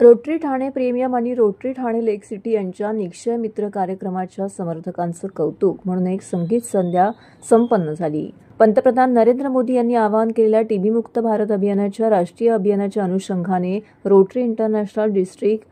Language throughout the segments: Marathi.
रोटरी ठाणे प्रीमियम आणि रोटरी ठाणे लेक सिटी यांच्या निक्षय मित्र कार्यक्रमाच्या समर्थकांचं कौतुक म्हणून एक संगीत संध्या संपन्न झाली. पंतप्रधान नरेंद्र मोदी यांनी आवाहन केलेल्या टीबी मुक्त भारत अभियानाच्या राष्ट्रीय अभियानाच्या अनुषंगाने रोटरी इंटरनॅशनल डिस्ट्रिक्ट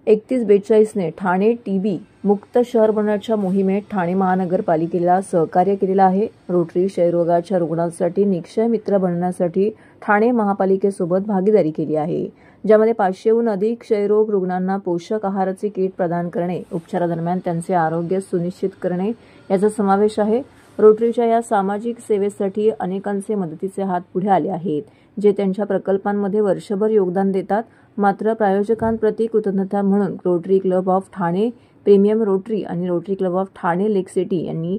3142ने ठाणे टीबी मुक्त शहर बनवण्याच्या मोहिमेत ठाणे महानगरपालिकेला सहकार्य केलेलं आहे. रोटरी क्षयरोगाच्या रुग्णांसाठी निक्षय मित्र बनण्यासाठी ठाणे महापालिकेसोबत भागीदारी केली आहे, ज्यामध्ये 500हून अधिक क्षयरोग रुग्णांना पोषक आहाराचे किट प्रदान करणे, उपचारादरम्यान त्यांचे आरोग्य सुनिश्चित करणे याचा समावेश आहे. रोटरीच्या या सामाजिक सेवेसाठी अनेकांचे मदतीचे हात पुढे आले आहेत, जे त्यांच्या प्रकल्पांमध्ये वर्षभर योगदान देतात. मात्र प्रायोजकांप्रती कृतज्ञता म्हणून Rotary club of Thane premium Rotary आणि Rotary club of Thane lake city यांनी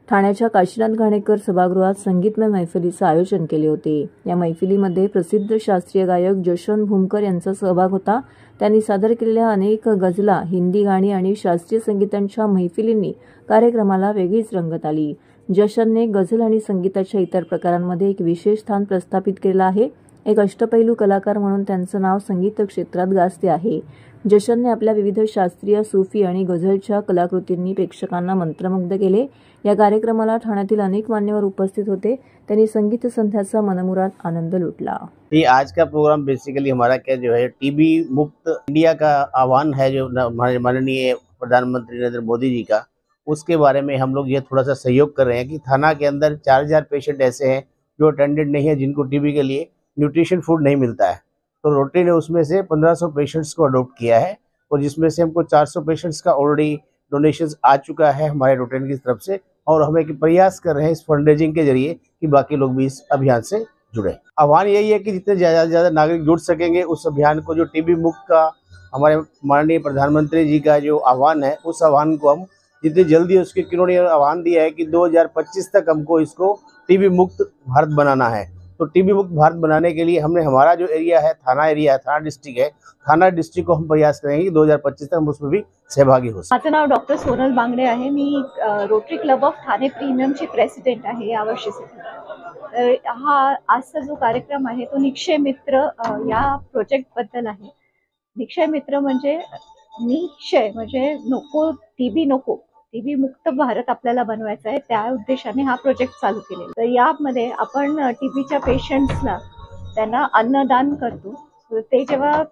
ठाण्याच्या काशीनाथ घाणेकर सभागृहात संगीतमय मैफिलीचं आयोजन केले होते. या मैफिलीमध्ये प्रसिद्ध शास्त्रीय गायक जशवंत भूमकर यांचा सहभाग होता. त्यांनी सादर केलेल्या अनेक गझला, हिंदी गाणी आणि शास्त्रीय संगीतांच्या मैफिलींनी कार्यक्रमाला वेगळीच रंगत आली. जशनने गझल आणि संगीताच्या इतर प्रकारांमध्ये एक विशेष स्थान प्रस्थापित केलं आहे. एक अष्टपैलू कलाकार म्हणून त्यांचं नाव संगीत क्षेत्रात गाजते आहे. जशनने आपल्या विविध शास्त्रीय, सूफी आणि गझलच्या कलाकृतींनी प्रेक्षकांना मंत्रमुग्ध केले. या कार्यक्रमाला ठाण्यातील अनेक मान्यवर उपस्थित होते. त्यांनी संगीत संध्याचा मनमुराद आनंद लुटला. ये आज का प्रोग्राम बेसिकली हमारा क्या जो है टीबी मुक्त इंडिया का आह्वान है, जो हमारे माननीय प्रधानमंत्री नरेंद्र मोदी जी का, उसके बारे में हम लोग ये थोड़ा सा सहयोग कर रहे हैं कि थाना के अंदर 4000 पेशेंट ऐसे हैं जो अटेंडेड नहीं है, जिनको टीबी के लिए न्यूट्रिशन फूड नहीं मिलता है. तो रोटरी ने उसमें से 1500 पेशेंट्स को अडॉप्ट किया है, और जिसमें से हमको 400 पेशेंट्स का ऑलरेडी डोनेशंस आ चुका है हमारे रोटरी की तरफ से, और हम एक प्रयास कर रहे हैं इस फंड रेजिंग के जरिए कि बाकी लोग भी इस अभियान से जुड़े. आह्वान यही है कि जितने ज़्यादा से ज़्यादा नागरिक जुड़ सकेंगे उस अभियान को, जो टीबी मुक्त का हमारे माननीय प्रधानमंत्री जी का जो आह्वान है, उस आह्वान को हम जितनी जल्दी, उसके किन्होंने आह्वान दिया है कि 2025 तक हमको इसको टीबी मुक्त भारत बनाना है. तो टीबी मुक्त भारत बनाने के लिए हमने हमारा जो एरिया है, थाना एरिया है, थाना डिस्ट्रिक्ट है, थाना डिस्ट्रिक्ट को हम प्रयास करेंगे कि 2025 तक हम उसमें भी सहभागी हो सकें. माझं नाव डॉक्टर सोनल बांगडे आहे. मी रोटरी क्लब ऑफ ठाणे प्रीमियमची प्रेसिडेंट आहे यावर्षीसाठी. तर हा आजचा जो कार्यक्रम आहे तो निक्षय मित्र या प्रोजेक्टबद्दल आहे. निक्षय मित्र म्हणजे निक्षय म्हणजे नको, टीबी नको, टीबी मुक्त भारत आपल्याला बनवायचा आहे. त्या उद्देशाने हा प्रोजेक्ट चालू केलेला. तर यामध्ये आपण टीबीच्या पेशंट्सला त्यांना अन्नदान करतो. ते जेव्हा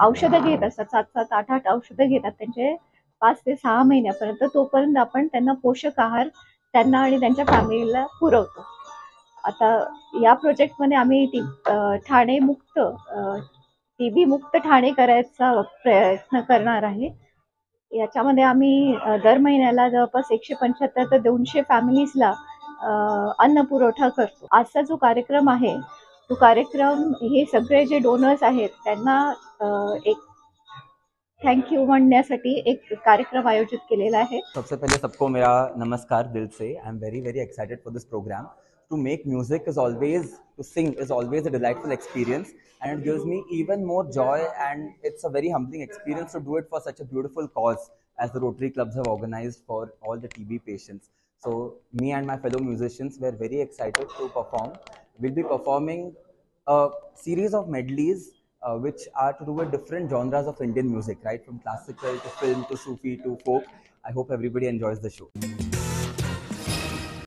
औषधं घेत असतात, 7-7, 8-8 औषधं घेतात त्यांचे 5 ते 6 महिन्यापर्यंत, तोपर्यंत आपण त्यांना पोषक आहार त्यांना आणि त्यांच्या फॅमिलीला पुरवतो. आता या प्रोजेक्टमध्ये आम्ही ठाणे मुक्त, टीबी मुक्त ठाणे करायचा प्रयत्न करणार आहे. याच्यामध्ये आम्ही दर महिन्याला जवळपास 175 ते 200 फॅमिलीजला अन्न पुरवठा करतो. आजचा जो कार्यक्रम आहे तो कार्यक्रम हे सगळे जे डोनर्स आहेत त्यांना एक थँक्यू म्हणण्यासाठी एक कार्यक्रम आयोजित केलेला आहे. सबसे पहले सबको मेरा नमस्कार दिल से. I am very very excited for this programme. To make music is always, to sing is always a delightful experience, and it gives me even more joy, and it's a very humbling experience to do it for such a beautiful cause as the Rotary clubs have organized for all the TB patients. So me and my fellow musicians were very excited to perform. We'll be performing a series of medleys which are to do with different genres of Indian music, right from classical to film to Sufi to folk. I hope everybody enjoys the show.